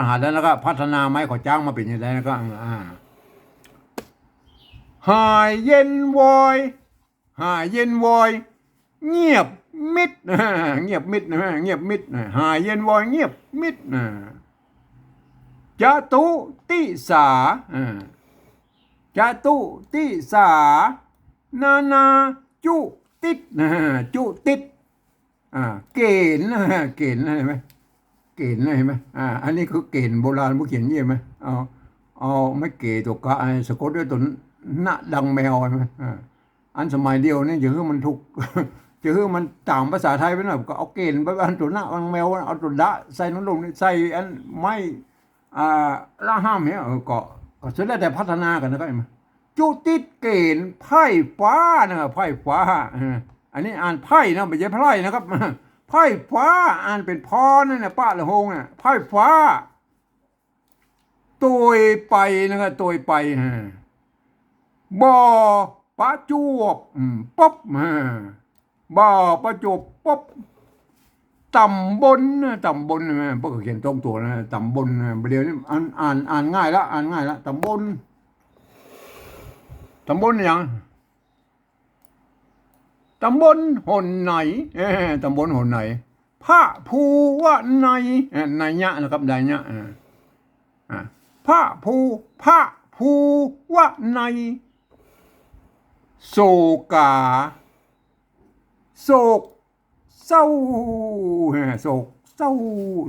หาแล้วก็พัฒนาไม้ขอจ้างมาเป็นอย่างไรนะก็หายเย็นวอยเงียบมิดนะเงียบมิดหายเย็นวอยเงียบมิดจตุติสา นาจุติดจุติดเกณฑ์เกณฑ์เห็นไหมเกณฑ์เห็นไหมอันนี้คือเกณฑ์โบราณผู้เขียนยี่ไหมเอาไม่เกตัวกะสะกดด้วยตัวหน้าดังแมวใช่ไหมอันสมัยเดียวนี่จะคือมันถูกจะคือมันต่างภาษาไทยไปหน่อยก็เอาเกณฑ์ไปอันตัวหน้าดังแมวเอาตัวดะใส่น้ำลงใส่อันไม่ละห้ามเนี่ยก็สุดแล้วแต่พัฒนากันนะครับเห็นไหมจุติดเกณฑ์ไพ่ฟ้านะครับไพ่ฟ้าอันนี้อ่านไพ่นะไม่ใช่ไพ่นะครับไพ่ฟ้าอ่านเป็นพอนั่นนะป้าละหงเนี่ยไพ่ฟ้าตัวไปนะครับตัวไปบ่อประจวบป๊บบ่อประจวบป๊บตำบลตำบลนะพวกเขียนตรงตัวนะตำบลเดี๋ยวนี้อ่านง่ายละตำบลอย่างตำบลหนไหนตำบลหนไหนพระภูวะในในยะนะครับในยะพระภูวะในโศกาโศกเศร้าโศกเศร้า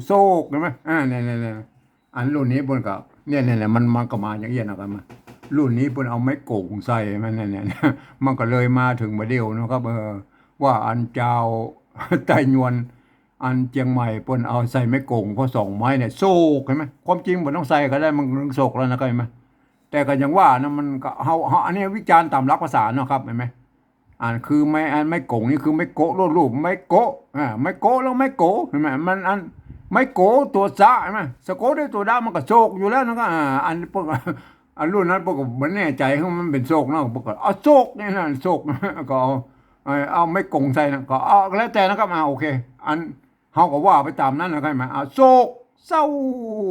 โศกเห็นไหมเนี่ยอันรุ่นนี้บนกับเนี่ยมันก็มาอย่างเงี้ยนะครับมารุ่นนี้เพิ่นเอาไม้โก่งใส่มันเนี่ยมันก็เลยมาถึงมาเดียวนะครับว่าอันเจ้าไต้หวันอันเชียงใหม่เพิ่นเอาใส่ไม้โก่งเพราะ2ไม้เนี่ยโศกเห็นไหมความจริงบ่ต้องใส่ก็ได้มันโศกแล้วนะครับเห็นไหมแต่ก็ยังว่านะมันก็เฮาอันนี้วิจารณ์ตามหลักภาษาเนาะครับเห็นไหมคือไม่โกงนี่คือไม่โกะรูปไม่โกะไม่โกะแล้วไม่โกะเห็นไหมมันอันไม่โกะตัวซะเห็นไหมสะโกะได้ตัวดามันก็โศกอยู่แล้วนะก็อันพวกอันรุ่นนั้นพวกก็ไม่แน่ใจว่ามันเป็นโศกเนาะพวกก็เอาโศกนี่นะโศกก็เอาไม่โกงใส่นะก็เอาแล้วแต่นะครับโอเคอันเฮาก็ว่าไปตามนั้นนะครับมาโศกเศร้า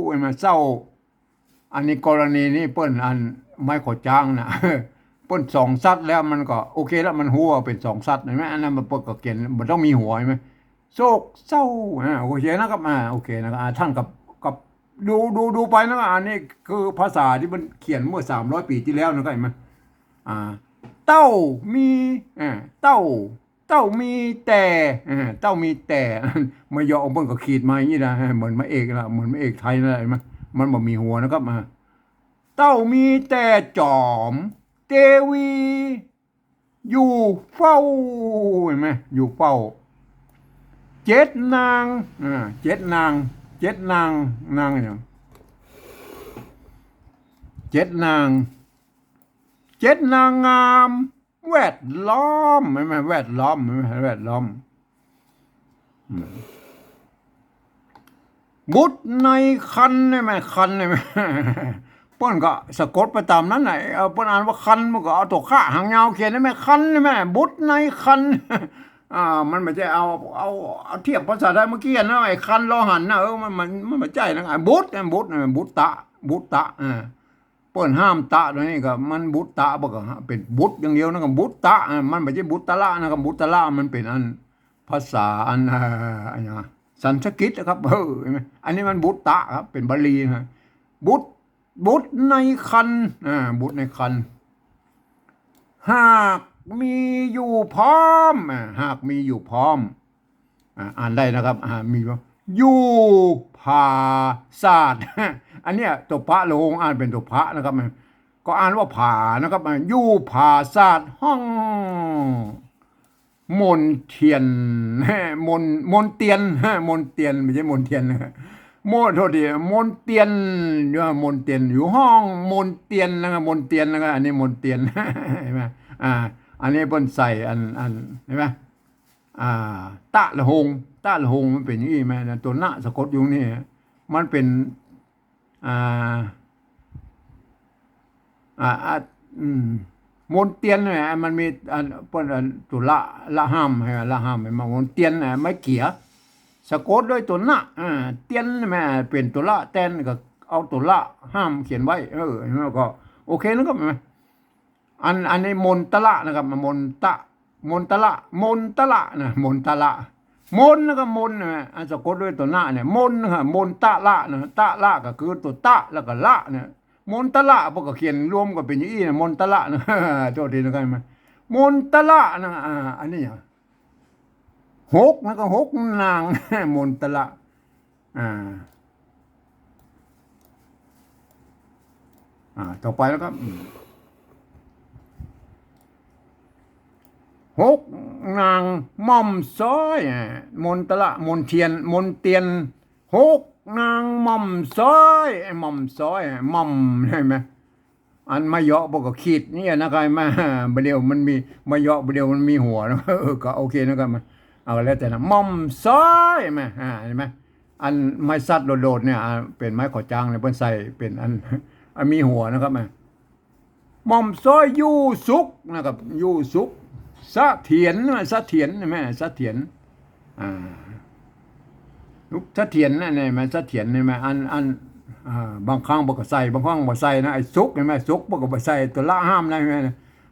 เห็นไหมเศร้าอันนี้กรณีนี้เปิ้นอันไม่ขอจ้างนะเปิ้น2ซัดแล้วมันก็โอเคแล้วมันหัวเป็น2ซัดเห็นไหมอันนั้นมันเปิ้นก็เขียนมันต้องมีหัวใช่ไหมโศกเศร้าโอเคนะครับโอเคนะครับท่านกับดูไปนะอันนี้คือภาษาที่มันเขียนเมื่อ300 ปีที่แล้วนะครับเห็นไหมเต้ามีเต้ามีแต่เต้ามีแต่ไม่ยอมเปิ้นก็ขีดมาอย่างนี้นะเหมือนมาเอกละเหมือนมาเอกไทยนั่นแหละเห็นไหมมันบ่มีหัวนะครับเต้ามีแต่จอมเทวีอยู่เฝ้าเห็นไหมอยู่เฝ้า7 นาง7 นางอย่าง7 นางงามแวดล้อมเห็นไหมแวดล้อมบุตรในคันใช่ไหมคันใช่ไหมเปิ้นก็สะกดไปตามนั้นไหนเปิ้นอ่านว่าคันมันก็เอาตัวข้าหางยาวเขียนได้ไหมคันใช่ไหมบุตรในคันมันไม่ใช่เอาเทียบภาษาไทยเมื่อกี้นะไอ้คันรอหันนะมันไม่ใช่นะบุตรตะเปิ้นห้ามตะตัวนี้ก็มันบุตรตะบ่ก็เป็นบุตรอย่างเดียวนะก็บุตรตะมันไม่ใช่บุตรตะละนะครับบุตรตะละมันเป็นอันภาษาอันอย่างสันสกฤตนะครับเห็นไหมอันนี้มันบุตรตะครับเป็นบาลีนะบุตรในคันบุตรในคันหากมีอยู่พร้อมหากมีอยู่พร้อมอ่านได้นะครับมีว่าอยู่ผาศาสตร์อันเนี้ยตัวพระโลงอ่านเป็นตัวพระนะครับก็อ่านว่าผานะครับอยู่ผาศาสตร์ห้องมนเทียนมนเตียนไม่ใช่มนเทียนนะโทษทีมนเตียนอยู่ห้องมนเตียนนะครับมนเตียนนะครับอันนี้มนเตียนเห็นไหมอันนี้เปิ้นใส่อันเห็นไหมตะละหงมันเป็นอย่างนี้ไหมนะตัวหน้าสะกดอยู่นี่มันเป็นมนเตียนเนี่ยมันมีเปิ้นตัวละห้ามให้ละห้ามมามนเตียนไม่เกี่ยสะกดด้วยตัวหน้าเตียนแม่เป็นตัวละแตนก็เอาตัวละห้ามเขียนไว้แล้วก็โอเคนะครับอันนี้มนตละนะครับมนตละนะมนตละมนนะครับมนอันสะกดด้วยตัวหน้าเนี่ยมนนะครับมนตละนะตละก็คือตัวตะแล้วก็ละเนี่ยมนตละพวกก็เขียนรวมกันเป็นอย่างนี้นะมนตละนะโทษทีนะครับ มนตละนะอันนี้หกนะก็หกนาง มนตละอ่าต่อไปแล้วก็หกนางม่อมซ้อยมนตละมนเทียนมนเตียนหกนางม่อมซ้อยม่อมซ้อยม่อมใช่ไหมอันมาเยาะบอกก็ขีดนี่นะครับมาเดียวมันมีมาเยาะเดียวมันมีหัวนะก็โอเคนะครับมันเอาแล้วแต่นะม่อมซ้อยไหมเห็นไหมอันไม้ซัดโดดๆเนี่ยเป็นไม้ขอจางเนี่ยเพิ่นใส่เป็นอันมีหัวนะครับมาม่อมซ้อยยู่สุกนะครับยู่สุกสะเถียนสะเถียนใช่ไหมสะเถียนลูกสะเถียนนั่นไงมันสะเถียนใช่ไหมบางครั้งบอกก็ใส่บางครั้งบอกใส่นะไอ้ซุกเห็นไหมซุกบอกก็ใส่ตัวละห้ามนะไหม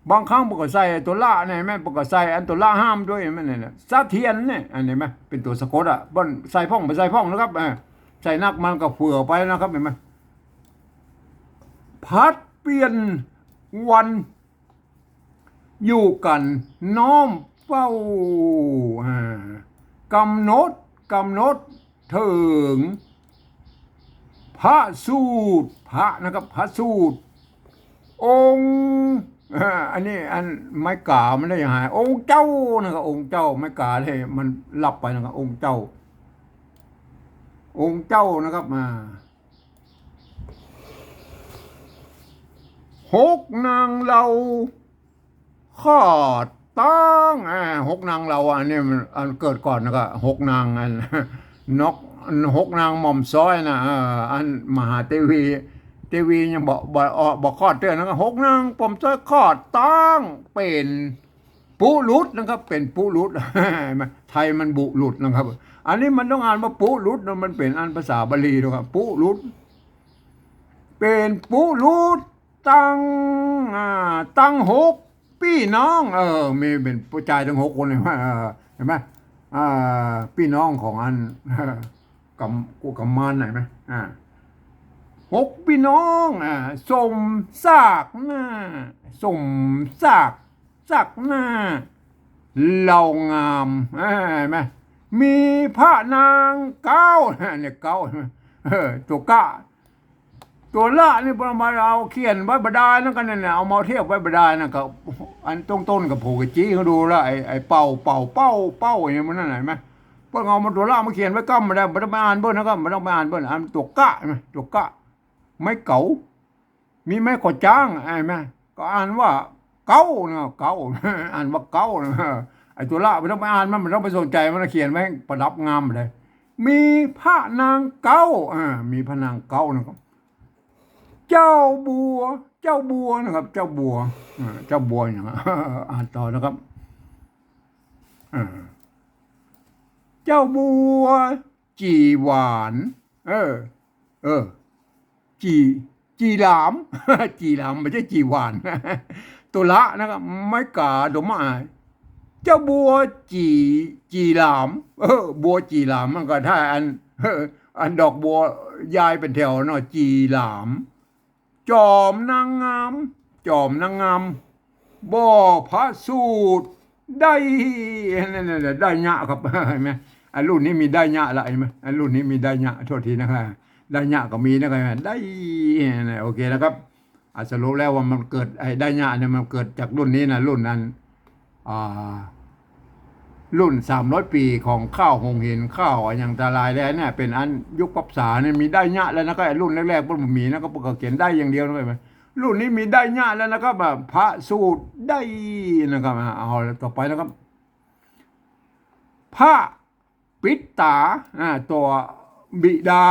บางครั้งบอกก็ใส่ตัวละเนี่ยไหมบอกก็ใส่อันตัวละห้ามด้วยมันเนี่ยสะเทียนเนี่ยอันนี้ไหมเป็นตัวสะกดบนใส่พ่องไปใส่พ่องนะครับใส่นักมันก็เผื่อไปนะครับเห็นไหมพัดเปลี่ยนวันอยู่กันน้อมเฝ้ากำหนดถึงพระสูตรพระนะครับพระสูตรองค์อันนี้อันไม้กามันได้หายองค์เจ้านะครับองค์เจ้าไม้กาเลยมันหลับไปนะครับองค์เจ้านะครับหกนางเราขอดต้องหกนางเราอันนี้มันเกิดก่อนนะครับหกนางนกหกนางหม่อมซ้อยนะอันมหาเทวียังบอกข้อเตือนนะครับหกนางหม่อมซ้อยข้อต้องเป็นปุรุษนะครับเป็นปุรุษไทยมันบุรุษนะครับอันนี้มันต้องอ่านว่าปุรุษมันเป็นอันภาษาบาลีนะครับปุรุษเป็นปุรุษตั้งหกพี่น้องมีเป็นผู้ชายทั้งหกคนเลยว่าเห็นไหมพี่น้องของอันกำมันไหนไหมหกพี่น้องสมซากหน้าสมซากหน้าเหล่างามเห็นไหมมีพระนางเก้าเนี่ยเก้าตัวก้าตัวละนี่ประมาณเอาเขียนไว้บดานั่นกันเนี่ยเอามาเทียบไว้บดานะกับอันต้นกับผูกจี้เขาดูแล้วไอ้เป่าอย่างนี้มันนั่นไหนไหมเพิ่งเอามาตัวละมาเขียนไว้กั้มมาได้ไม่ต้องไปอ่านเพิ่นนะครับไม่ต้องไปอ่านเพิ่นอ่านตัวกะไหมตัวกะไม่เก๋ามีไม่ขอจ้างไอ้ไหมก็อ่านว่าเก้านะเก้าอ่านว่าเก้านะไอ้ตัวละไม่ต้องไปอ่านมันต้องไปสนใจมันเขียนไว้ประดับงามเลยมีพระนางเก้ามีพระนางเก้านะครับเจ้าบัวนะครับเจ้าบัวอย่างอ่านต่อนะครับเจ้าบัวจีหวานจีหลาม จีหลามไม่ใช่จีหวาน ตัวละนะครับไม่กาดมอายเจ้าบัวจีหลามบัวจีหลามมันก็ถ้าอันดอกบัวยายเป็นแถวเนาะจีหลามจอมนางงามบ่อพระสูตรได้นั่นได้ยะครับเห็นไหมอันรุ่นนี้มีได้ยะละเห็นไหมอันรุ่นนี้มีได้ยะโทษทีนะครับได้ยะก็มีนะครับได้โอเคนะครับสรุปแล้วว่ามันเกิดไอ้ได้ยะเนี่ยมันเกิดจากรุ่นนี้นะรุ่นนั้นรุ่น300 ปีของข้าวหงเห็นข้าวอย่างตาลายแล้วเนี่ยเป็นอันยุคปับษาเนี่ยมีได้ยะแล้วนะครับรุ่นแรกๆพวกมันมีนะก็ปกติเขียนได้อย่างเดียวนะครับรุ่นนี้มีได้ยะแล้วนะครับแบบพระสูตรได้นะครับเอาต่อไปนะครับพระปิดตาตัวบิดา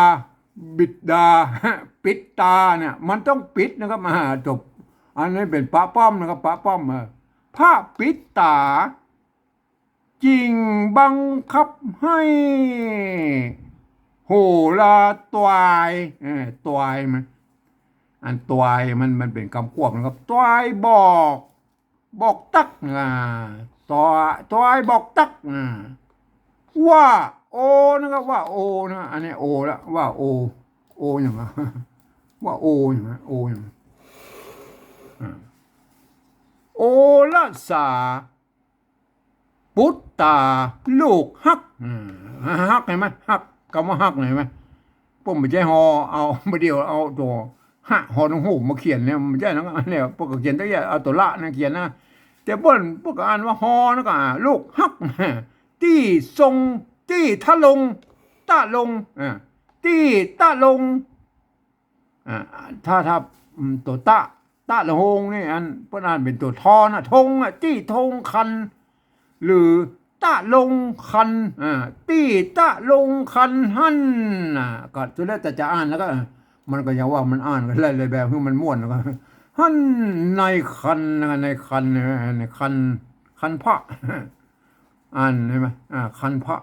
ปิดตาเนี่ยมันต้องปิดนะครับจบอันนี้เป็นพระป้อมนะครับพระป้อมพระปิดตาจริงบังคับให้โหราตวายมันอันตวายมันเป็นคำควบนะครับตวายบอกตักตวายบอกตักว่าโอนะครับว่าโอนะอันนี้โอแล้วว่าโออย่างไรว่าโออย่างไรโออย่าง โอละสาปุตตาลูกฮักฮักเห็นไหมฮักคำว่าฮักเห็นไหมผมไม่ใช่ฮอเอาไม่เดียวเอาตัวฮะฮอนุ่งหูมาเขียนเนี่ยมันใช่นะเนี่ยพวกเขียนตั้งแต่เอาตัวละนะเขียนนะแต่เปิ้นพวกอ่านว่าฮอนะก็ลูกฮักที่ทรงที่ทะลงตะลงที่ตะลงถ้าตัวตะละหงนี่อันเปิ้นอ่านเป็นตัวทอนะทงที่ทงคันหรือตะลงคันตี้ตะลงคันหั่นก็สุดแล้วแต่จะอ่านแล้วก็มันก็ยังว่ามันอ่านกันเลยแบบคือมันม่วนแล้วก็หั่นในคันในคันในคันพระอ่านใช่ไหมคันพระ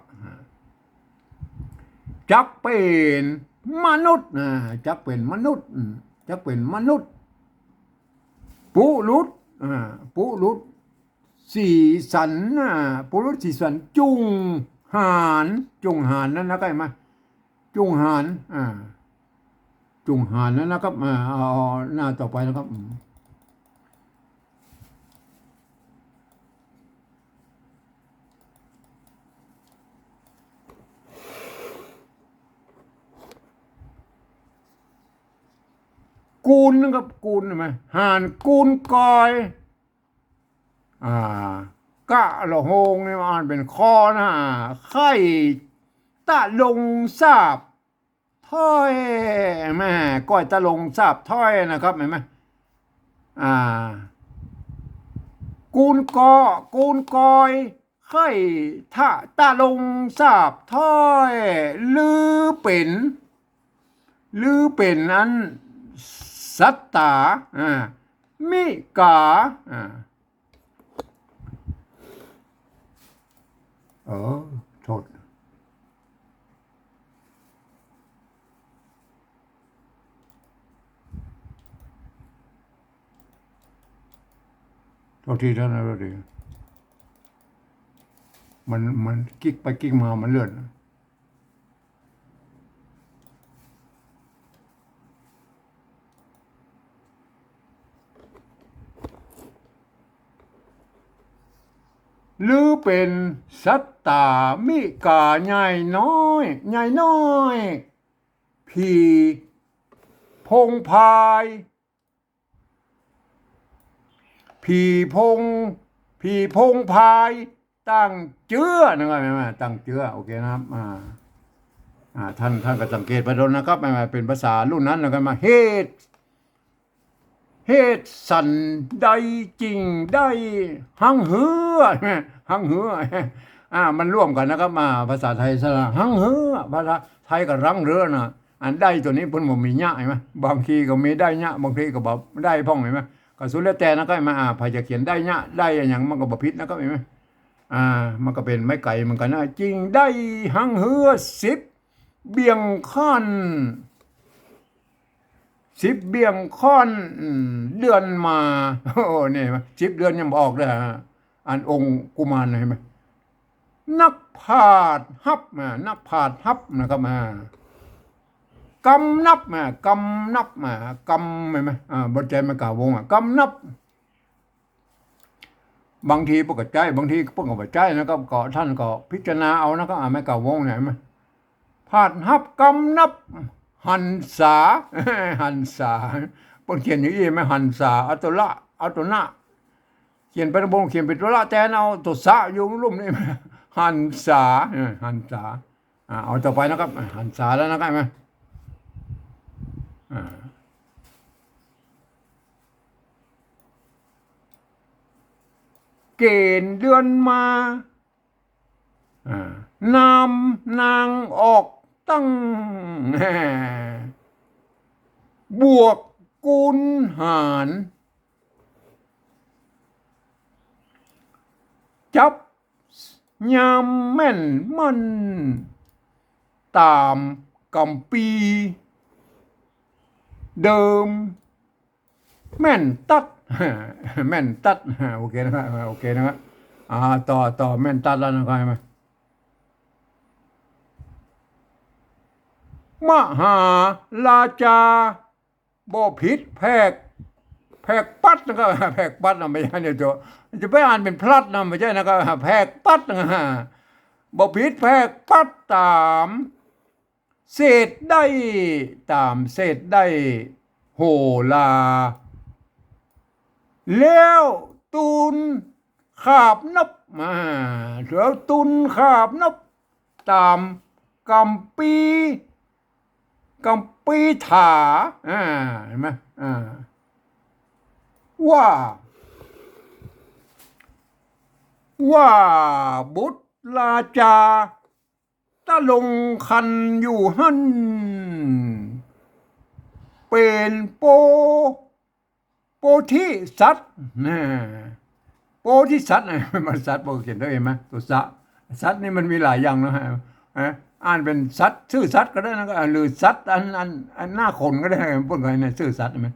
จักเป็นมนุษย์จักเป็นมนุษย์จักเป็นมนุษย์ปุรุษปุรุษสีสันปุรุษสีสันจุงหานนั่นนะก็เห็นไหมจุงหานจุงหานนั่นนะครับเอาหน้าต่อไปนะครับกูลนะครับกูลใช่ไหมหานกูลกอยกะละโหงนี่มันอ่านเป็นคอนะไข่ตะลงสาบถ้อยแม่ก้อยตะลงสาบถ้อยนะครับเห็นไหมกูนกอยไข่ทะตะลงสาบถ้อยลือเป็นนั้นสัตตามิกาโทษทีเท่านั้นเลยมันกิ๊กไปกิ๊กมามันเลื่อนหรือเป็นสัตตามิกาใหญ่น้อยผีพงพายผีพงพายตั้งเจื้อนะครับแม่ตั้งเจื้อโอเคนะครับท่านก็สังเกตไปโดนนะครับแม่เป็นภาษารุ่นนั้นแล้วกันมาเฮ็ดสันใดจริงได้หังเหือหังเหือมันร่วมกันนะครับภาษาไทยสระหังเหือภาษาไทยกับรังเรือนะอันได้ตัวนี้เพิ่นบ่มีญะใช่ไหมบางทีก็มีได้ญะบางทีก็บ่ได้พ่องเห็นไหมก็สุดแล้วแต่นะครับพอจะเขียนได้ญะได้อย่างมันก็บ่ผิดนะครับเห็นไหมมันก็เป็นไม้ไก่เหมือนกันนะจริงได้หังเหือ10เบี่ยงค่อน10เบี่ยงค่อนเดือนมาโอ้นี่มั้ย10เดือนยังบ่ออกเลยอันองค์กุมารเห็นไหมนักพาดฮับนะครับกำนับเห็นไหมบ่ใจมันกล่าววงกำนับบางทีปกติบางทีพวกก็บ่ใจนะครับก็ท่านก็พิจารณาเอานะครับไม่กล่าววงเห็นไหมพาดฮับกำนับหันษาเพิ่นเขียนอย่างนี้ไหมหันษาเอาตัวหน้าเขียนเป็นวงเขียนเป็นตัวละแต่เอาตัวสะอยู่ลุ่มนี่หันษาเอาต่อไปนะครับหันษาแล้วนะครับไหมเกณฑ์เดือนมานำนางออกตั้งบวกกุลหารจับยามแม่นมันตามกำปีเดิมแม่นตัดโอเคนะครับต่อแม่นตัดแล้วนะครับไหมมหาราชาบ่ผิดแพก แพกปัดนะครับแพกปัดนะไม่ใช่เนี่ยจะไปอ่านเป็นพลัดนะไม่ใช่นะครับแพกปัดนะฮะบ่ผิดแพกปัดตามเศษได้ตามเศษได้โหลาแล้วตุนขาบนบมาแล้วตุนขาบนบตามกำปีกำปีถาเห็นไหมว่าว่าบุตรลาจาตะลงคันอยู่หันเป็นโปธิสัตว์นะโปธิสัตว์มันสัตว์โปเขียนได้ไหมตัวสัตว์นี่มันมีหลายอย่างนะฮะอ่านเป็นสัตว์ชื่อสัตว์ก็ได้นะหรือสัตว์อันหน้าคนก็ได้พวกอะไรนะชื่อสัตว์ใช่ไหม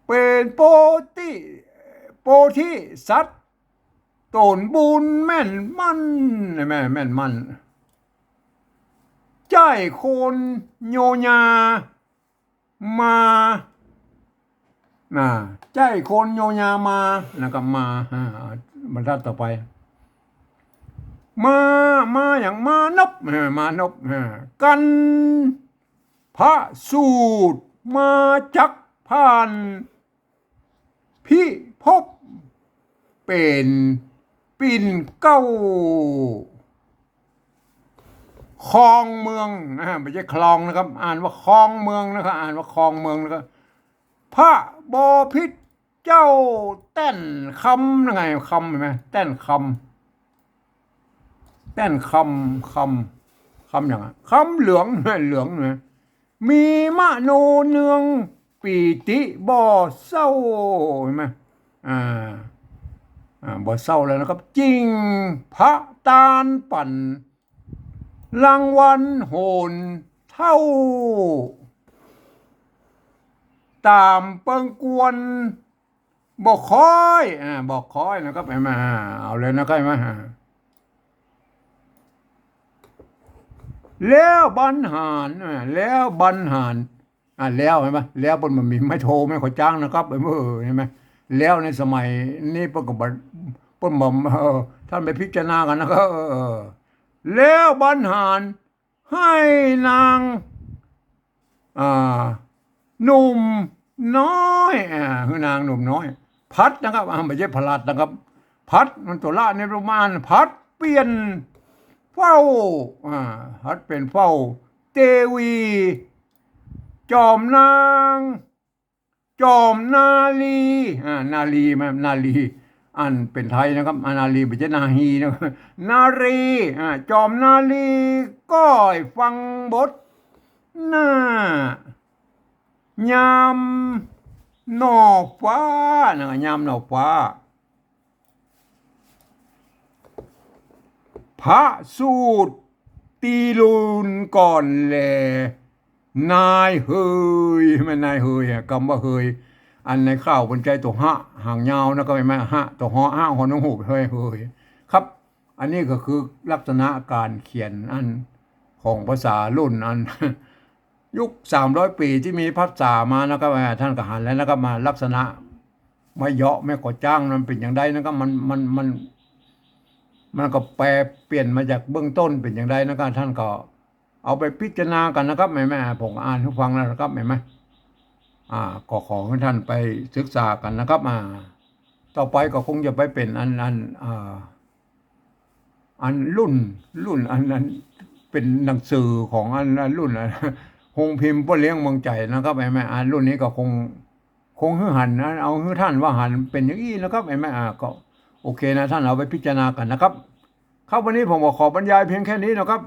เป็นโปธิสัตว์ตนบุญแม่นมันแม่นมันใจคนโยญามาใจคนโยญามานะครับมาบรรทัดต่อไปมาอย่างมานบกันพระสูตรมาจักผ่านพิภพเป็นปิ่นเก้าคลองเมืองไม่ใช่คลองนะครับอ่านว่าคลองเมืองนะครับอ่านว่าคลองเมืองนะครับพระบพิตรเจ้าแต้นคำยังไงคำเห็นไหมแต้นคำอย่างไรคำเหลืองนะมีมโนเนืองปีติบ่เศร้าเห็นไหมบ่เศร้าแล้วนะครับจริงพระตาลปั่นรางวัลโหนเท่าตามเปิงกวนบอกคอยนะครับไอ้มาเอาเลยนะครับไอ้มาแล้วบรรหารแล้วเห็นไหมแล้วมันมีไม่โทรไม่ขอจ้างนะครับไอ้เมื่อเห็นไหมแล้วในสมัยนี้ปกติปนบ่มท่านไปพิจารณากันนะครับแล้วบรรหารให้นางหนุ่มน้อยคือนางหนุ่มน้อยพัดนะครับไม่ใช่พลัดนะครับพัดมันตัวละในประมาณพัดเปลี่ยนเฝ้าพัดเป็นเฝ้าเทวีจอมนางจอมนาลีนาลีอันเป็นไทยนะครับนาลีไม่ใช่นาฮีนะครับนารีจอมนาลีก็ฟังบทหน้ายามหนอฟ้านะยามหนอฟ้าพระสูตรตีลุนก่อนแลนายเฮยไม่นายเฮยคำว่าเฮยอันในข้าวบนใจตัวหะห่างยาวนะก็ไม่มาหะตัวหอห้าหอน้องหูเฮยครับอันนี้ก็คือลักษณะการเขียนอันของภาษารุ่นอันยุค300 ปีที่มีภาษามานะครับท่านก็หันแล้วนะครับมาลักษณะไม่เยาะไม่ก่อจ้างมันเป็นอย่างใดนะครับมันก็แปลเปลี่ยนมาจากเบื้องต้นเป็นอย่างใดนะครับท่านก็เอาไปพิจารณากันนะครับแม่ผมอ่านให้ฟังนะครับแม่ก็ขอให้ท่านไปศึกษากันนะครับต่อไปก็คงจะไปเป็นอันรุ่นอันนั้นเป็นหนังสือของอันรุ่นคงพิมพ์พ่อเลี้ยงเมืองใจนะครับแม่อันรุ่นนี้ก็คงฮือหันนะเอาฮือท่านว่าหันเป็นอย่างนี้นะครับแม่ก็โอเคนะท่านเอาไปพิจารณากันนะครับครับวันนี้ผมขอบรรยายเพียงแค่นี้นะครับ